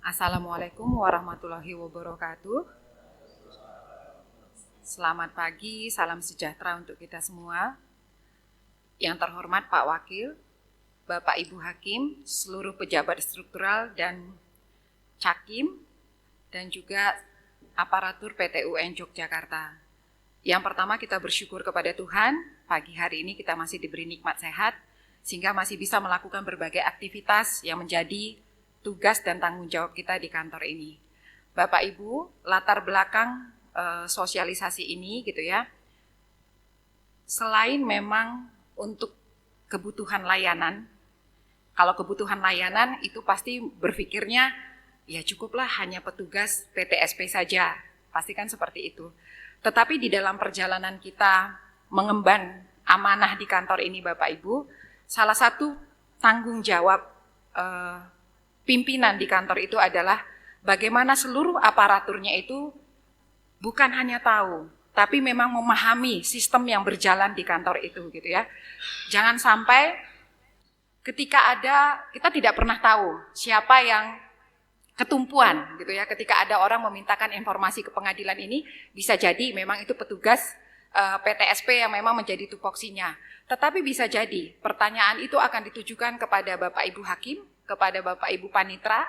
Assalamualaikum warahmatullahi wabarakatuh. Selamat pagi, salam sejahtera untuk kita semua. Yang terhormat Pak Wakil, Bapak Ibu Hakim, seluruh pejabat struktural dan Cakim, dan juga aparatur PT UN Yogyakarta. Yang pertama kita bersyukur kepada Tuhan, pagi hari ini kita masih diberi nikmat sehat, sehingga masih bisa melakukan berbagai aktivitas yang menjadi tugas dan tanggung jawab kita di kantor ini. Bapak Ibu, latar belakang sosialisasi ini gitu ya, selain memang untuk kebutuhan layanan, kalau kebutuhan layanan itu pasti berpikirnya ya cukuplah hanya petugas PTSP saja, pasti kan seperti itu. Tetapi di dalam perjalanan kita mengemban amanah di kantor ini Bapak Ibu, salah satu tanggung jawab pimpinan di kantor itu adalah bagaimana seluruh aparaturnya itu bukan hanya tahu, tapi memang memahami sistem yang berjalan di kantor itu gitu ya. Jangan sampai ketika kita tidak pernah tahu siapa yang ketumpuan gitu ya. Ketika ada orang memintakan informasi ke pengadilan ini, bisa jadi memang itu petugas PTSP yang memang menjadi tupoksinya. Tetapi bisa jadi pertanyaan itu akan ditujukan kepada Bapak Ibu Hakim, kepada Bapak Ibu Panitra,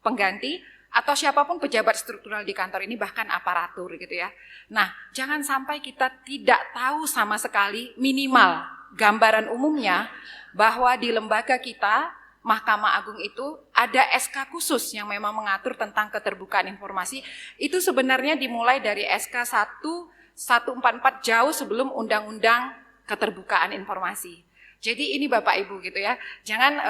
pengganti, atau siapapun pejabat struktural di kantor ini, bahkan aparatur gitu ya. Nah, jangan sampai kita tidak tahu sama sekali minimal gambaran umumnya bahwa di lembaga kita, Mahkamah Agung itu ada SK khusus yang memang mengatur tentang keterbukaan informasi. Itu sebenarnya dimulai dari SK 144 jauh sebelum Undang-Undang Keterbukaan Informasi. Jadi ini Bapak Ibu gitu ya, jangan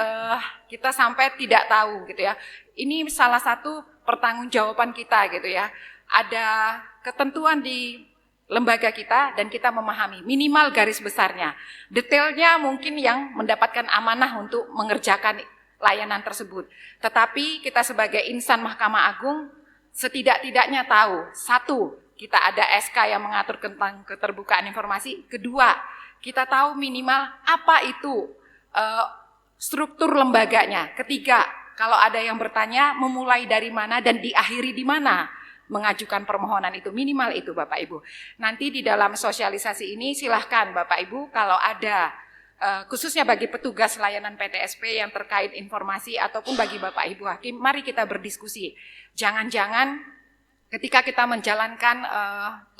kita sampai tidak tahu gitu ya. Ini salah satu pertanggungjawaban kita gitu ya. Ada ketentuan di lembaga kita dan kita memahami minimal garis besarnya. Detailnya mungkin yang mendapatkan amanah untuk mengerjakan layanan tersebut. Tetapi kita sebagai insan Mahkamah Agung setidak-tidaknya tahu, satu, kita ada SK yang mengatur tentang keterbukaan informasi. Kedua, kita tahu minimal apa itu struktur lembaganya. Ketiga, kalau ada yang bertanya memulai dari mana dan diakhiri di mana mengajukan permohonan itu, minimal itu Bapak Ibu. Nanti di dalam sosialisasi ini silahkan Bapak Ibu kalau ada khususnya bagi petugas layanan PTSP yang terkait informasi ataupun bagi Bapak Ibu Hakim, mari kita berdiskusi. Jangan-jangan ketika kita menjalankan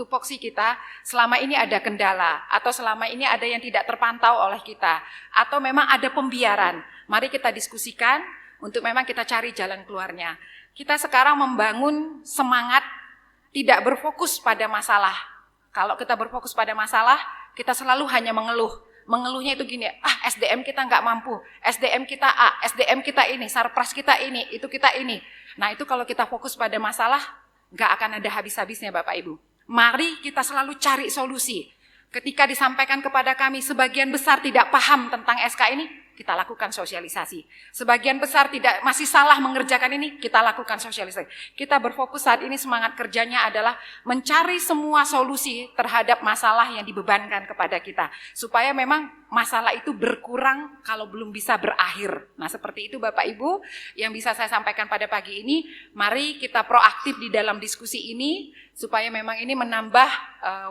tupoksi kita, selama ini ada kendala, atau selama ini ada yang tidak terpantau oleh kita, atau memang ada pembiaran. Mari kita diskusikan untuk memang kita cari jalan keluarnya. Kita sekarang membangun semangat tidak berfokus pada masalah. Kalau kita berfokus pada masalah, kita selalu hanya mengeluh. Mengeluhnya itu gini, SDM kita nggak mampu, SDM kita A, SDM kita ini, sarpras kita ini, itu kita ini. Nah itu kalau kita fokus pada masalah, nggak akan ada habis-habisnya Bapak Ibu. Mari kita selalu cari solusi. Ketika disampaikan kepada kami sebagian besar tidak paham tentang SK ini, kita lakukan sosialisasi. Sebagian besar masih salah mengerjakan ini, kita lakukan sosialisasi. Kita berfokus saat ini semangat kerjanya adalah mencari semua solusi terhadap masalah yang dibebankan kepada kita. Supaya memang masalah itu berkurang kalau belum bisa berakhir. Nah seperti itu Bapak Ibu yang bisa saya sampaikan pada pagi ini. Mari kita proaktif di dalam diskusi ini supaya memang ini menambah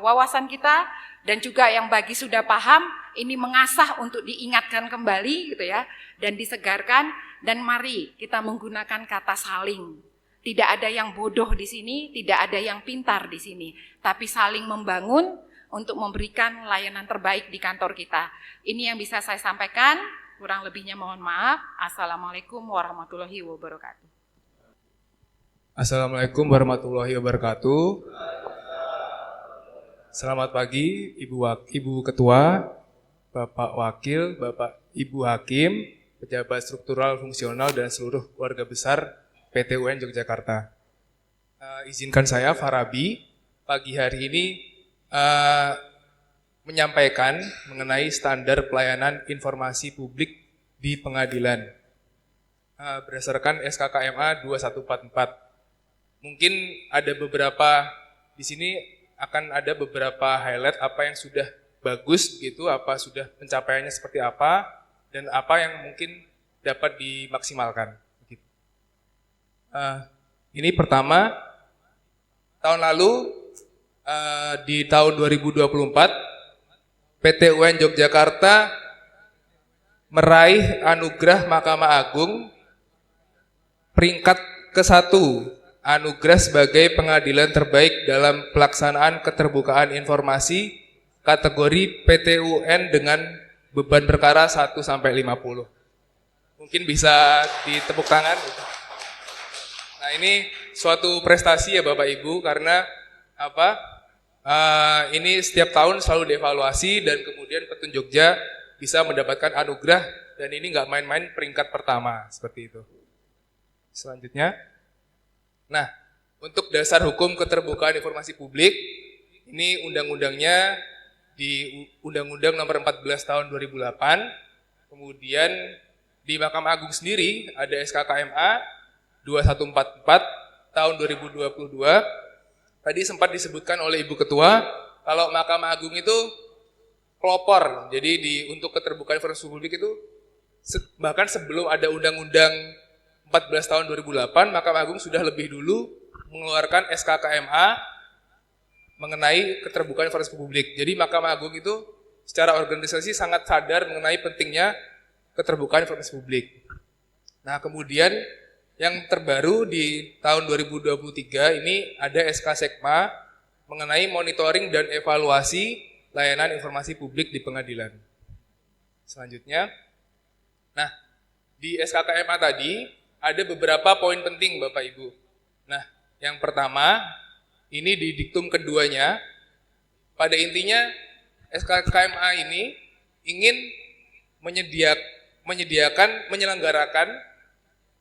wawasan kita dan juga yang bagi sudah paham ini mengasah untuk diingatkan kembali gitu ya dan disegarkan dan mari kita menggunakan kata saling. Tidak ada yang bodoh di sini, tidak ada yang pintar di sini, tapi saling membangun untuk memberikan layanan terbaik di kantor kita. Ini yang bisa saya sampaikan, kurang lebihnya mohon maaf. Assalamualaikum warahmatullahi wabarakatuh. Assalamualaikum warahmatullahi wabarakatuh. Selamat pagi Ibu Ketua, Bapak Wakil, Bapak Ibu Hakim, pejabat struktural fungsional dan seluruh keluarga besar PT UN Yogyakarta. Izinkan saya Farabi pagi hari ini menyampaikan mengenai standar pelayanan informasi publik di pengadilan berdasarkan SKKMA 2144. Mungkin ada beberapa di sini akan ada beberapa highlight apa yang sudah bagus begitu, apa sudah pencapaiannya seperti apa dan apa yang mungkin dapat dimaksimalkan. Ini pertama, tahun lalu di tahun 2024 PT UN Yogyakarta meraih anugerah Mahkamah Agung peringkat ke-1, anugerah sebagai pengadilan terbaik dalam pelaksanaan keterbukaan informasi kategori PT UN dengan beban perkara 1-50. Mungkin bisa ditepuk tangan. Nah, ini suatu prestasi ya Bapak Ibu, karena ini setiap tahun selalu dievaluasi dan kemudian Petun Jogja bisa mendapatkan anugerah, dan ini nggak main-main, peringkat pertama seperti itu. Selanjutnya, nah, untuk dasar hukum keterbukaan informasi publik, ini undang-undangnya di Undang-Undang Nomor 14 Tahun 2008. Kemudian di Mahkamah Agung sendiri ada SKKMA 2144 Tahun 2022. Tadi sempat disebutkan oleh Ibu Ketua kalau Mahkamah Agung itu pelopor. Jadi untuk keterbukaan informasi publik itu bahkan sebelum ada Undang-Undang 14 Tahun 2008, Mahkamah Agung sudah lebih dulu mengeluarkan SKKMA mengenai keterbukaan informasi publik. Jadi Mahkamah Agung itu secara organisasi sangat sadar mengenai pentingnya keterbukaan informasi publik. Nah, kemudian yang terbaru di tahun 2023 ini ada SK Sekma mengenai monitoring dan evaluasi layanan informasi publik di pengadilan. Selanjutnya, nah, di SKKMA tadi ada beberapa poin penting Bapak Ibu. Nah, yang pertama, ini di diktum keduanya, pada intinya SKKMA ini ingin menyelenggarakan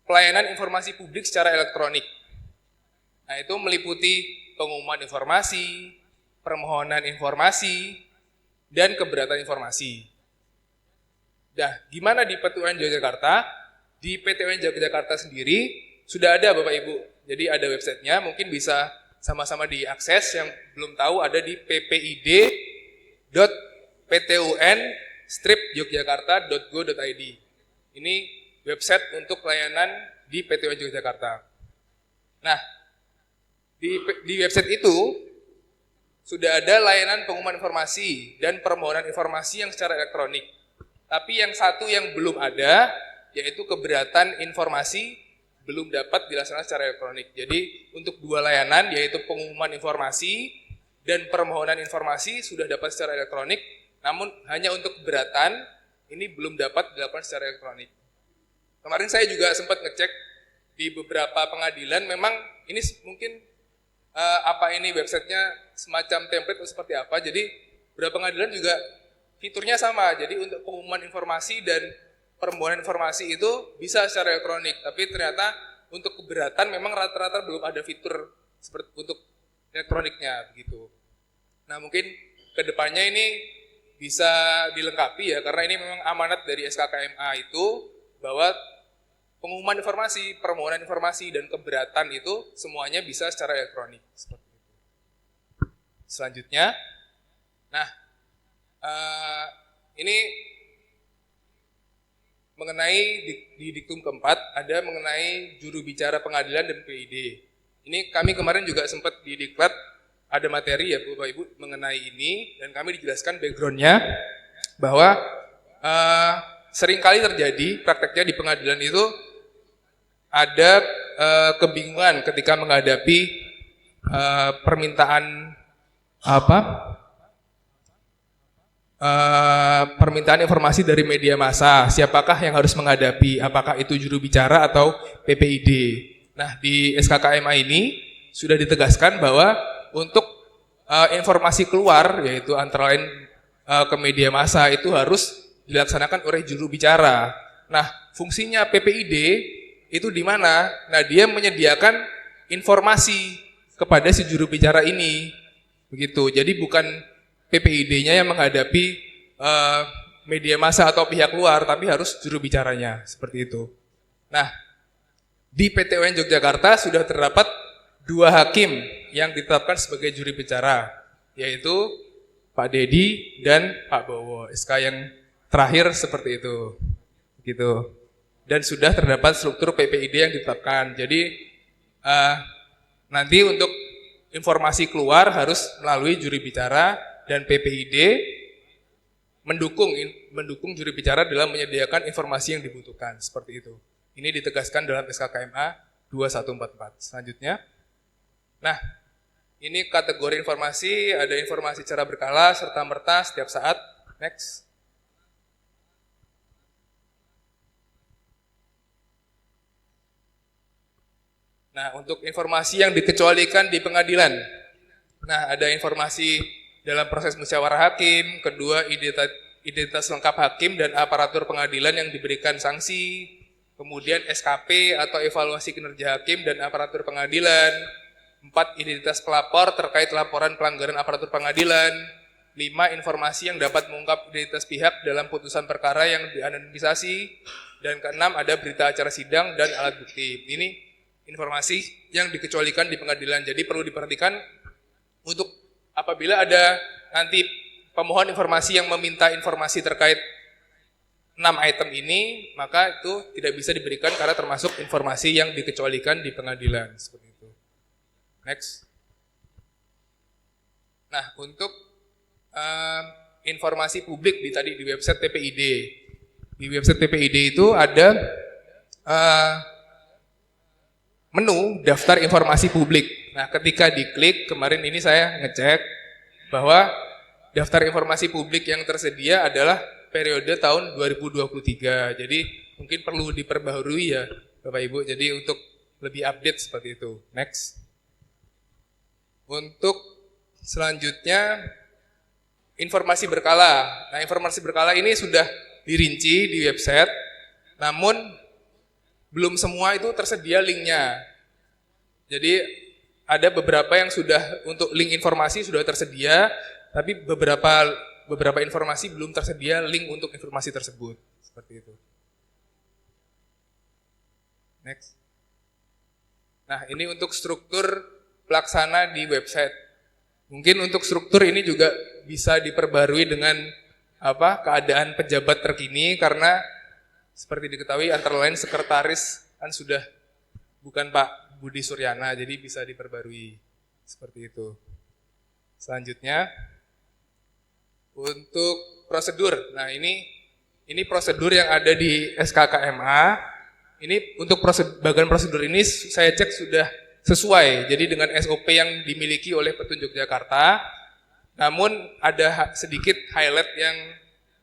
pelayanan informasi publik secara elektronik. Nah, itu meliputi pengumuman informasi, permohonan informasi, dan keberatan informasi. Nah, gimana di PT UN Yogyakarta? Di PT UN Yogyakarta sendiri sudah ada Bapak Ibu. Jadi ada websitenya, mungkin bisa sama-sama diakses. Yang belum tahu ada di ppid.ptun-yogyakarta.go.id. Ini website untuk pelayanan di PT UN Yogyakarta. Nah, di website itu sudah ada layanan pengumuman informasi dan permohonan informasi yang secara elektronik. Tapi yang satu yang belum ada, yaitu keberatan informasi, belum dapat dilaksanakan secara elektronik. Jadi untuk dua layanan, yaitu pengumuman informasi dan permohonan informasi sudah dapat secara elektronik, namun hanya untuk keberatan ini belum dapat dilakukan secara elektronik. Kemarin saya juga sempat ngecek di beberapa pengadilan, memang ini mungkin ini websitenya semacam template atau seperti apa. Jadi beberapa pengadilan juga fiturnya sama. Jadi untuk pengumuman informasi dan permohonan informasi itu bisa secara elektronik, tapi ternyata untuk keberatan memang rata-rata belum ada fitur seperti untuk elektroniknya begitu. Nah, mungkin kedepannya ini bisa dilengkapi ya, karena ini memang amanat dari SKKMA itu bahwa pengumuman informasi, permohonan informasi, dan keberatan itu semuanya bisa secara elektronik. Seperti itu. Selanjutnya, nah ini mengenai di diktum keempat ada mengenai juru bicara pengadilan dan PID. Ini kami kemarin juga sempat di diklat ada materi ya Bapak Ibu mengenai ini, dan kami dijelaskan backgroundnya bahwa seringkali terjadi prakteknya di pengadilan itu ada kebingungan ketika menghadapi permintaan permintaan informasi dari media massa. Siapakah yang harus menghadapi? Apakah itu juru bicara atau PPID? Nah, di SKKMA ini sudah ditegaskan bahwa untuk informasi keluar, yaitu antara lain ke media massa, itu harus dilaksanakan oleh juru bicara. Nah, fungsinya PPID itu di mana? Nah, dia menyediakan informasi kepada si juru bicara ini, begitu. Jadi bukan PPID-nya yang menghadapi media massa atau pihak luar, tapi harus juru bicaranya, seperti itu. Nah, di PT UN Yogyakarta sudah terdapat 2 hakim yang ditetapkan sebagai juri bicara, yaitu Pak Dedi dan Pak Bowo. SK yang terakhir seperti itu, gitu. Dan sudah terdapat struktur PPID yang ditetapkan. Jadi Nanti untuk informasi keluar harus melalui juri bicara dan PPID mendukung juri bicara dalam menyediakan informasi yang dibutuhkan, seperti itu. Ini ditegaskan dalam SKKMA 2144. Selanjutnya, nah ini kategori informasi, ada informasi secara berkala, serta-merta, setiap saat. Next. Nah, untuk informasi yang dikecualikan di pengadilan. Nah, ada informasi dalam proses musyawarah hakim, kedua identitas lengkap hakim dan aparatur pengadilan yang diberikan sanksi, kemudian SKP atau evaluasi kinerja hakim dan aparatur pengadilan, 4 identitas pelapor terkait laporan pelanggaran aparatur pengadilan, 5 informasi yang dapat mengungkap identitas pihak dalam putusan perkara yang dianonimisasi, dan ke-6 ada berita acara sidang dan alat bukti. Ini informasi yang dikecualikan di pengadilan. Jadi perlu diperhatikan untuk apabila ada nanti pemohon informasi yang meminta informasi terkait 6 item ini, maka itu tidak bisa diberikan karena termasuk informasi yang dikecualikan di pengadilan. Seperti itu. Next. Nah, untuk informasi publik tadi di website TPID. Di website TPID itu ada menu daftar informasi publik. Nah, ketika diklik, kemarin ini saya ngecek bahwa daftar informasi publik yang tersedia adalah periode tahun 2023. Jadi mungkin perlu diperbaharui ya Bapak Ibu. Jadi untuk lebih update seperti itu. Next. Untuk selanjutnya informasi berkala. Nah, informasi berkala ini sudah dirinci di website, namun belum semua itu tersedia linknya. Jadi ada beberapa yang sudah untuk link informasi sudah tersedia, tapi beberapa informasi belum tersedia link untuk informasi tersebut. Seperti itu. Next. Nah, ini untuk struktur pelaksana di website. Mungkin untuk struktur ini juga bisa diperbarui dengan keadaan pejabat terkini, karena seperti diketahui antara lain sekretaris kan sudah bukan Pak Budi Suryana, jadi bisa diperbarui seperti itu. Selanjutnya untuk prosedur. Nah, ini prosedur yang ada di SKKMA. Ini untuk bagian prosedur ini saya cek sudah sesuai. Jadi dengan SOP yang dimiliki oleh Petunjuk Jakarta. Namun ada sedikit highlight yang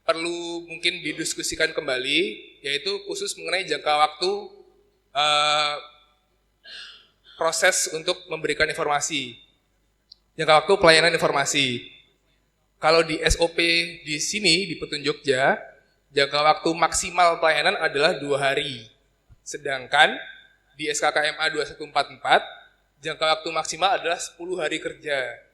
perlu mungkin didiskusikan kembali, yaitu khusus mengenai jangka waktu proses untuk memberikan informasi. Jangka waktu pelayanan informasi. Kalau di SOP di sini, di Petunjuk Jogja, jangka waktu maksimal pelayanan adalah 2 hari. Sedangkan di SKKMA 2144, jangka waktu maksimal adalah 10 hari kerja.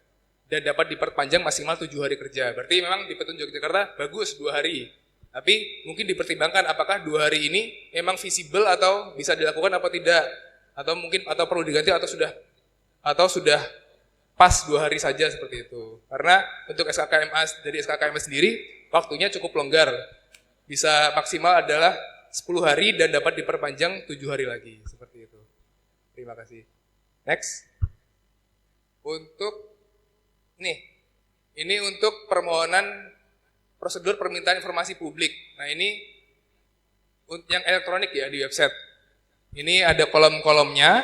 Dan dapat diperpanjang maksimal 7 hari kerja. Berarti memang di Petunjuk Jakarta bagus 2 hari. Tapi mungkin dipertimbangkan apakah 2 hari ini memang visible atau bisa dilakukan apa tidak. Atau perlu diganti atau sudah pas 2 hari saja seperti itu. Karena untuk dari SKKMA sendiri waktunya cukup longgar. Bisa maksimal adalah 10 hari dan dapat diperpanjang 7 hari lagi. Seperti itu. Terima kasih. Next. Ini untuk permohonan prosedur permintaan informasi publik. Nah, ini yang elektronik ya di website. Ini ada kolom-kolomnya,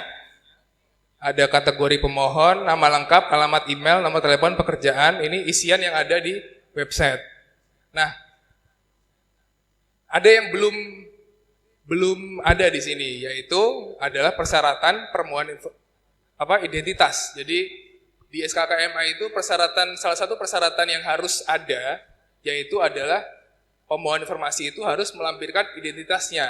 ada kategori pemohon, nama lengkap, alamat email, nomor telepon, pekerjaan. Ini isian yang ada di website. Nah, ada yang belum ada di sini, yaitu adalah persyaratan permohonan identitas. Jadi di SKKMA itu salah satu persyaratan yang harus ada, yaitu adalah pemohon informasi itu harus melampirkan identitasnya.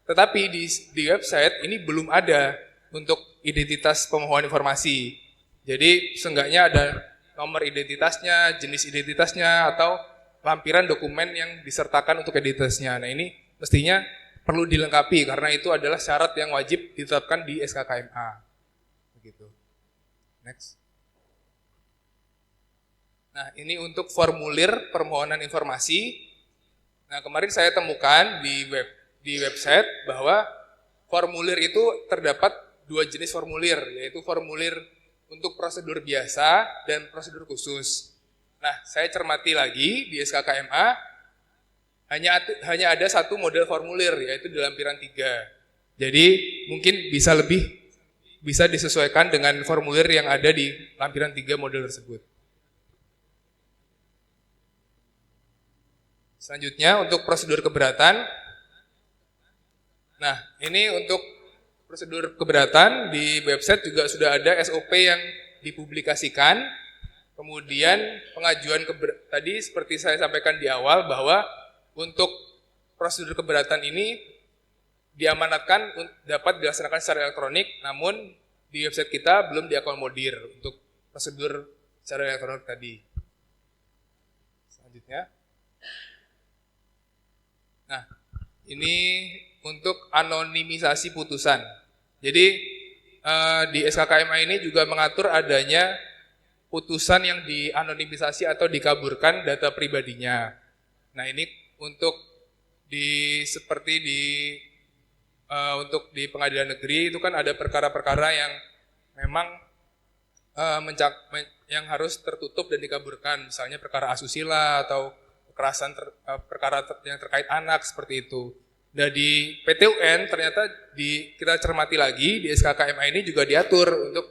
Tetapi di website ini belum ada untuk identitas pemohon informasi. Jadi seenggaknya ada nomor identitasnya, jenis identitasnya, atau lampiran dokumen yang disertakan untuk identitasnya. Nah, ini mestinya perlu dilengkapi karena itu adalah syarat yang wajib ditetapkan di SKKMA. Begitu. Next. Nah, ini untuk formulir permohonan informasi. Nah, kemarin saya temukan di website bahwa formulir itu terdapat dua jenis formulir, yaitu formulir untuk prosedur biasa dan prosedur khusus. Nah, saya cermati lagi di SKKMA, hanya ada satu model formulir, yaitu di lampiran 3. Jadi mungkin bisa disesuaikan dengan formulir yang ada di lampiran 3 model tersebut. Selanjutnya untuk prosedur keberatan. Nah, ini untuk prosedur keberatan di website juga sudah ada SOP yang dipublikasikan. Kemudian pengajuan tadi seperti saya sampaikan di awal bahwa untuk prosedur keberatan ini diamanatkan dapat dilaksanakan secara elektronik, namun di website kita belum diakomodir untuk prosedur secara elektronik tadi. Selanjutnya. Nah, ini untuk anonimisasi putusan. Jadi di SKKMA ini juga mengatur adanya putusan yang dianonimisasi atau dikaburkan data pribadinya. Nah, ini untuk untuk di pengadilan negeri itu kan ada perkara-perkara yang memang yang harus tertutup dan dikaburkan, misalnya perkara asusila atau kekerasan perkara yang terkait anak seperti itu. Nah, di PT UN ternyata kita cermati lagi di SKKMA ini juga diatur untuk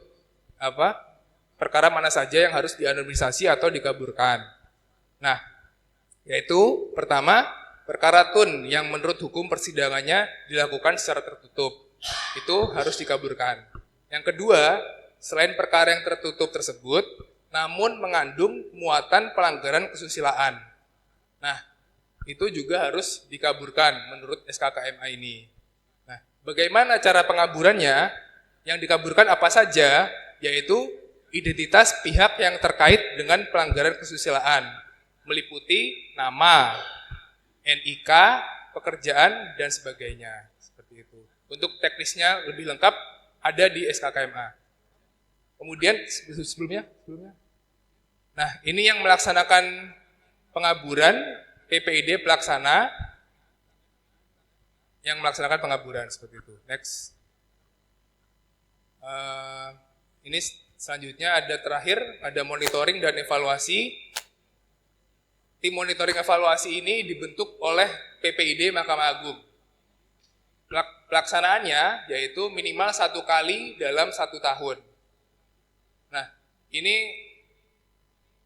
perkara mana saja yang harus dianonimisasi atau dikaburkan. Nah, yaitu pertama, perkara tun yang menurut hukum persidangannya dilakukan secara tertutup, itu harus dikaburkan. Yang kedua, selain perkara yang tertutup tersebut, namun mengandung muatan pelanggaran kesusilaan. Nah, itu juga harus dikaburkan menurut SKKMA ini. Nah, bagaimana cara pengaburannya? Yang dikaburkan apa saja? Yaitu identitas pihak yang terkait dengan pelanggaran kesusilaan, meliputi nama, NIK, pekerjaan, dan sebagainya. Seperti itu. Untuk teknisnya lebih lengkap ada di SKKMA. Kemudian sebelumnya. Nah, ini yang melaksanakan pengaburan, PPID pelaksana yang melaksanakan pengaburan seperti itu. Next. Ini selanjutnya ada monitoring dan evaluasi. Tim monitoring evaluasi ini dibentuk oleh PPID Mahkamah Agung. Pelaksanaannya yaitu minimal 1 kali dalam 1 tahun. Nah, ini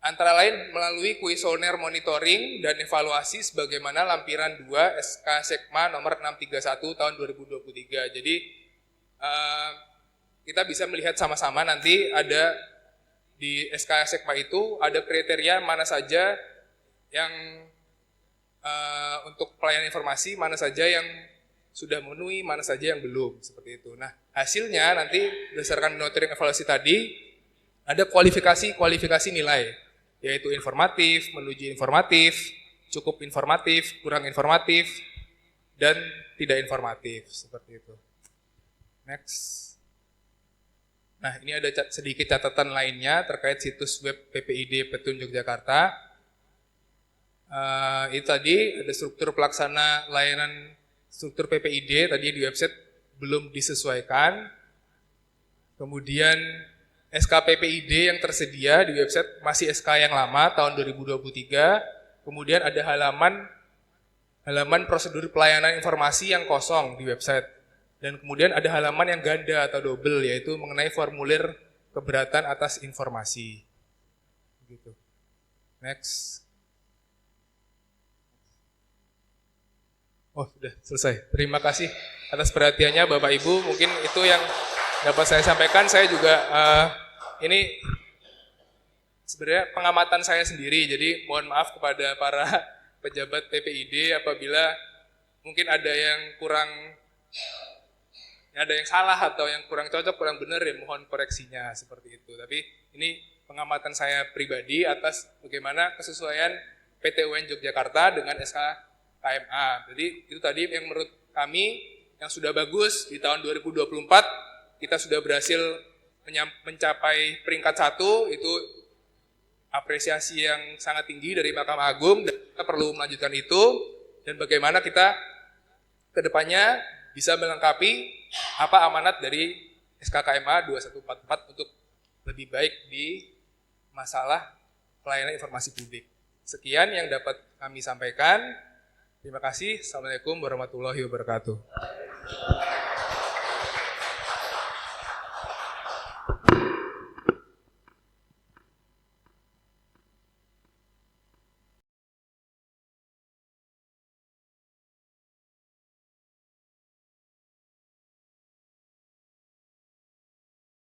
antara lain melalui kuesioner monitoring dan evaluasi sebagaimana lampiran 2 SK Sekma nomor 631 tahun 2023. Jadi kita bisa melihat sama-sama nanti ada di SK Sekma itu ada kriteria mana saja yang untuk pelayanan informasi, mana saja yang sudah memenuhi, mana saja yang belum, seperti itu. Nah, hasilnya nanti berdasarkan monitoring evaluasi tadi ada kualifikasi nilai, yaitu informatif, menuju informatif, cukup informatif, kurang informatif, dan tidak informatif, seperti itu. Next. Nah, ini ada sedikit catatan lainnya terkait situs web PPID Petun Yogyakarta. Itu tadi ada struktur pelaksana layanan struktur PPID tadi di website belum disesuaikan. Kemudian SKPPID yang tersedia di website masih SK yang lama tahun 2023. Kemudian ada halaman prosedur pelayanan informasi yang kosong di website. Dan kemudian ada halaman yang ganda atau double, yaitu mengenai formulir keberatan atas informasi. Begitu. Next. Oh, sudah selesai. Terima kasih atas perhatiannya Bapak Ibu. Mungkin itu yang dapat saya sampaikan. Saya juga ini sebenarnya pengamatan saya sendiri. Jadi mohon maaf kepada para pejabat PPID apabila mungkin ada yang salah atau yang kurang cocok, kurang benar, ya mohon koreksinya seperti itu. Tapi ini pengamatan saya pribadi atas bagaimana kesesuaian PT UN Yogyakarta dengan SKKMA. Jadi itu tadi yang menurut kami yang sudah bagus di tahun 2024 kita sudah berhasil mencapai peringkat 1, itu apresiasi yang sangat tinggi dari Mahkamah Agung dan kita perlu melanjutkan itu, dan bagaimana kita ke depannya bisa melengkapi apa amanat dari SKKMA 2144 untuk lebih baik di masalah pelayanan informasi publik. Sekian yang dapat kami sampaikan. Terima kasih. Assalamualaikum warahmatullahi wabarakatuh.